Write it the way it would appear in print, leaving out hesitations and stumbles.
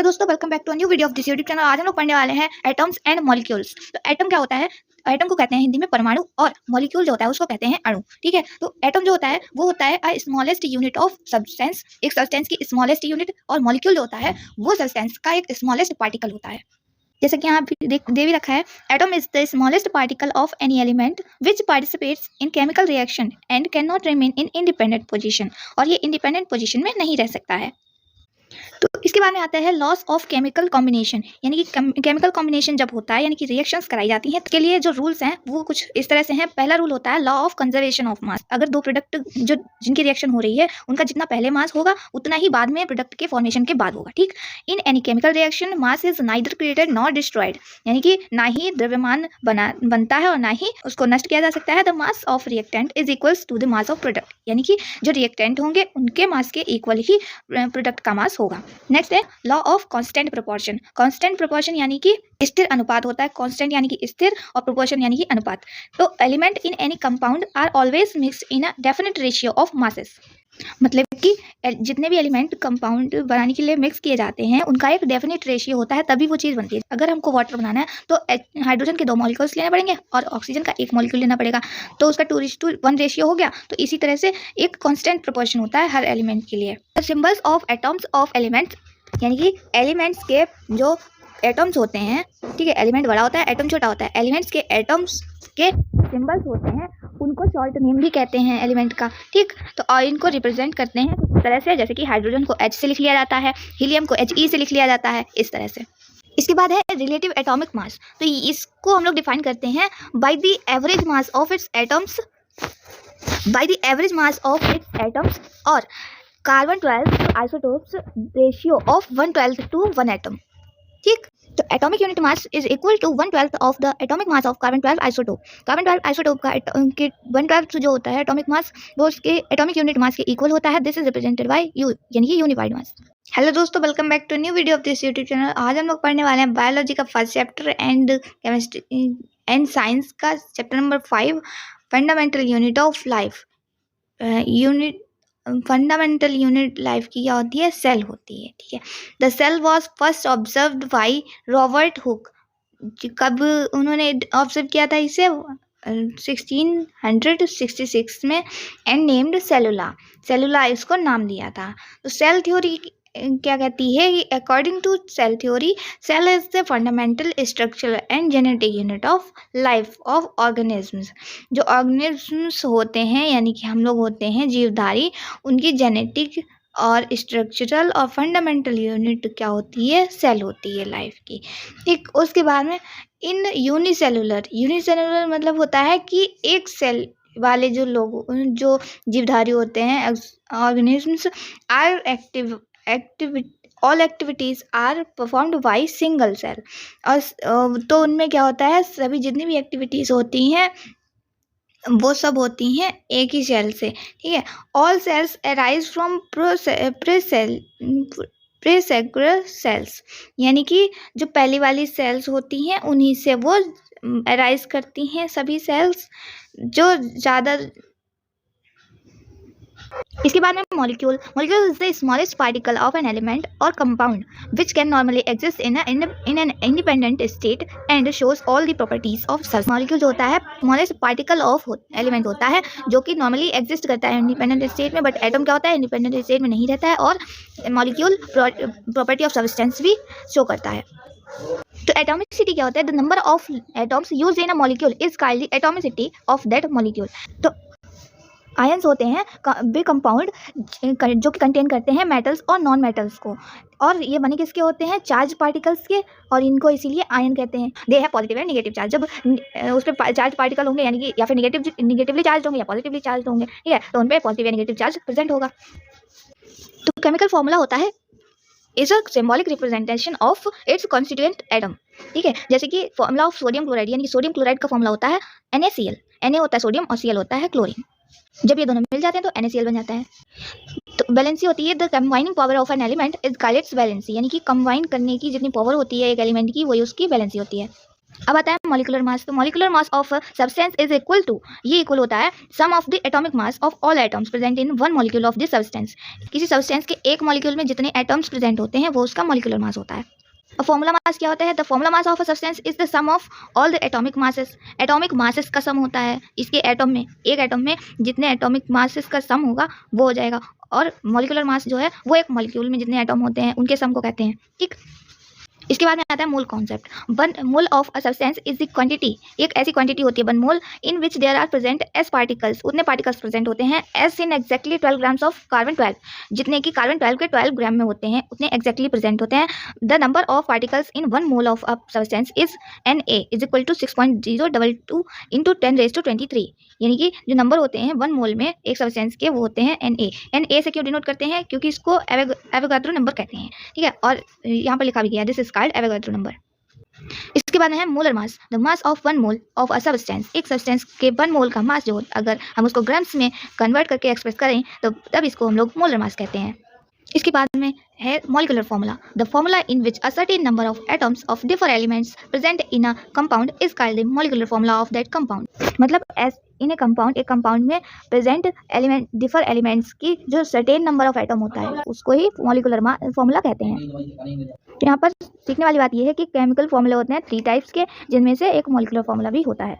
Hello दोस्तों, welcome back to new video of this YouTube channel. आज हम लोग पढ़ने वाले हैं एटम्स एंड मॉलिक्यूल्स। तो एटम क्या होता है? एटम को कहते हैं हिंदी में परमाणु, और मॉलिक्यूल जो होता है उसको कहते हैं अणु। ठीक है, तो एटम जो होता है वो होता है a smallest unit of substance, एक सब्सटेंस की स्मॉलेस्ट यूनिट, और मॉलिक्यूल जो होता है वो सब्सटेंस का एक स्मॉलेस्ट पार्टिकल होता है। जैसे कि यहाँ दे भी रखा है, atom is the smallest particle of any element which participates in chemical reaction and can not remain in independent position, और ये इंडिपेंडेंट पोजीशन में नहीं रह सकता है। तो इसके बाद में आता है लॉस ऑफ केमिकल कॉम्बिनेशन, यानी कि केमिकल कॉम्बिनेशन जब होता है, यानी कि रिएक्शंस कराई जाती हैं, इसके लिए जो रूल्स हैं वो कुछ इस तरह से हैं। पहला रूल होता है law of conservation of mass. अगर दो प्रोडक्ट जो जिनकी रिएक्शन हो रही है उनका जितना पहले मास होगा उतना ही बाद में प्रोडक्ट के फॉर्मेशन के बाद होगा। ठीक, in any chemical reaction mass is neither created not destroyed, यानी कि ना ही द्रव्यमान बनता है और ना ही उसको नष्ट किया जा सकता है। The mass of reactant is equals to the mass of product, यानी कि जो रिएक्टेंट होंगे उनके मास के इक्वल ही प्रोडक्ट का मास होगा। नेक्स्ट है law of constant proportion. Constant proportion यानी कि स्थिर अनुपात होता है। कांस्टेंट यानी कि स्थिर और प्रोपोर्शन यानी कि अनुपात। तो element in any compound are always mixed in a definite ratio of masses, मतलब कि जितने भी एलिमेंट कंपाउंड बनाने के लिए मिक्स किए जाते हैं उनका एक डेफिनेट रेशियो होता है, तभी वो चीज़ बनती है। अगर हमको वाटर बनाना है तो हाइड्रोजन के 2 मॉलिक्यूल्स लेने पड़ेंगे और ऑक्सीजन का 1 मॉलिक्यूल लेना पड़ेगा, तो उसका 2:1 रेशियो हो गया। तो इसी तरह से एक कांस्टेंट प्रोपोर्शन होता है हर एलिमेंट के लिए। Symbols of atoms of elements, यानी कि एलिमेंट्स के जो एटम्स होते हैं, ठीक है, एलिमेंट बड़ा होता है एटम छोटा होता है, एलिमेंट्स के एटम्स के सिंबल्स होते हैं उनको शॉर्ट नेम भी कहते हैं एलिमेंट का। ठीक, तो और इनको रिप्रेजेंट करते हैं इस तरह से, जैसे कि हाइड्रोजन को H से लिख लिया जाता है, हीलियम को He से लिख लिया जाता है, इस तरह से। इसके बाद है रिलेटिव एटॉमिक मास। तो इसको हम लोग डिफाइन करते हैं by the average mass of its atoms, और carbon 12 isotopes ratio of 1/12 to 1 atom. ठीक, तो atomic unit mass is equal to 1/12 of the atomic mass of carbon 12 isotope. Carbon 12 isotope का 1/12 जो होता है एटॉमिक मास, वो उसके एटॉमिक यूनिट मास के इक्वल होता है। This is represented by u, यानी कि यूनिफाइड मास। हेलो दोस्तों, welcome back to new video of this YouTube channel. आज हम लोग पढ़ने वाले हैं बायोलॉजी का first chapter and chemistry and science का chapter number 5, fundamental unit of life. Fundamental unit life की क्या होती है? सेल होती है। ठीक है, the cell was first observed by Robert Hooke. कब उन्होंने ऑब्जर्व किया था इसे? 1666 में, एंड नेम्ड सेलुला इसको नाम दिया था। तो सेल थ्योरी क्या कहती है? According to cell theory, cell is the fundamental structural and genetic unit of life of organisms. जो ऑर्गेनिजम्स होते हैं, यानी कि हम लोग होते हैं जीवधारी, उनकी जेनेटिक और स्ट्रक्चरल और फंडामेंटल यूनिट क्या होती है? सेल होती है लाइफ की। ठीक, उसके बाद में इन यूनिसेलुलर मतलब होता है कि एक सेल वाले जो लोग, जो जीवधारी होते हैं organisms, are all activities are performed by single cell. और तो उनमें क्या होता है? सभी जितनी भी एक्टिविटीज़ होती हैं वो सब होती हैं एक ही सेल से। ठीक है, ऑल सेल्स अराइज फ्रॉम प्रीसेक्युलर सेल्स, यानी कि जो पहली वाली सेल्स होती हैं उन्हीं से वो अराइज करती हैं सभी सेल्स जो ज़्यादा। इसके बाद में molecule is the smallest particle of an element or compound which can normally exist in an independent state and shows all the properties of such. Molecule जो होता है स्मॉलेस्ट पार्टिकल ऑफ एलिमेंट होता है जो कि नॉर्मली एग्जिस्ट करता है independent state में, बट एटम क्या होता है? इंडिपेंडेंट स्टेट में नहीं रहता है, और मॉलिक्यूल प्रॉपर्टी ऑफ सब्सटेंस भी शो करता है। तो एटॉमिसिटी क्या होता है? The number of atoms used in a molecule is called the atomicity of that molecule. तो आयंस होते हैं बे कंपाउंड जो कि कंटेन करते हैं मेटल्स और नॉन मेटल्स को, और ये बने किसके होते हैं? चार्ज पार्टिकल्स के, और इनको इसीलिए आयन कहते हैं। दे है पॉजिटिव एंड नेगेटिव चार्ज। जब उस पर चार्ज पार्टिकल होंगे, यानी कि या फिर निगेटिवली चार्ज होंगे या पॉजिटिवली चार्ज होंगे, ठीक है, तो उन पर पॉजिटिव या नेगेटिव चार्ज प्रेजेंट होगा। तो केमिकल फॉर्मूला होता है is a symbolic representation of its constituent atom. ठीक है, जैसे कि फॉर्मूला ऑफ सोडियम क्लोराइड, यानी कि सोडियम क्लोराइड का फॉर्मूला होता है NaCl। Na होता है सोडियम और Cl होता है क्लोरीन। जब ये दोनों मिल जाते हैं तो NaCl बन जाता है। तो वैलेंसी होती है the combining power of an element is called its valency, यानी कि कंबाइन करने की जितनी पावर होती है एक एलिमेंट की, वही उसकी वैलेंसी होती है। अब आता है मॉलिक्यूलर मास। तो molecular mass of substance is equal to, ये इक्वल होता है sum of the atomic mass of all atoms present in one molecule of the substance. किसी सब्सटेंस के एक मॉलिक्यूल में जितने एटम्स प्रेजेंट होते हैं वो उसका मॉलिक्यूलर मास होता है। और फॉर्मूला मास क्या होता है? The formula mass of a substance is the sum of all the atomic masses. Atomic masses का सम होता है, इसके एटम में, एक एटम में जितने एटॉमिक मासेस का सम होगा वो हो जाएगा। और मॉलिक्यूलर मास जो है वो एक मॉलिक्यूल में जितने एटम होते हैं उनके सम को कहते हैं। ठीक, इसके बाद में आता है mole concept. One mole of a substance is the quantity, एक ऐसी क्वांटिटी होती है one mole in which there are present as particles, उतने पार्टिकल्स प्रेजेंट होते हैं as in exactly 12 grams of carbon 12, जितने की कार्बन 12 के 12 ग्राम में होते हैं उतने एक्जैक्टली प्रेजेंट होते हैं। The number of particles in one mole of a substance is Na is equal to 6.022 into 10⁻23, यानी कि जो नंबर होते हैं वन मोल में एक सब्सटेंस के वो होते हैं Na से क्यों डिनोट करते हैं? क्योंकि इसको एवोगाड्रो नंबर कहते हैं। ठीक है, और यहाँ पर लिखा भी गया this is called Avogadro number. इसके बाद है molar mass. The mass of one mole of a substance, एक सब्सटेंस के वन मोल का मास जो अगर हम उसको ग्राम्स में कन्वर्ट करके एक्सप्रेस करें तो तब इसको हम लोग मोलर मास कहते हैं। इसके बाद में है molecular formula. The formula in which a certain number of atoms of different elements present in a compound is called the molecular formula of that compound. मतलब एज इन ए कंपाउंड, एक compound में present element, differ elements की जो certain number of atom होता है उसको ही molecular formula कहते हैं। तो यहाँ पर सीखने वाली बात यह है कि केमिकल फॉर्मूले होते हैं 3 टाइप्स के, जिनमें से एक मॉलिक्यूलर फॉर्मूला भी होता है।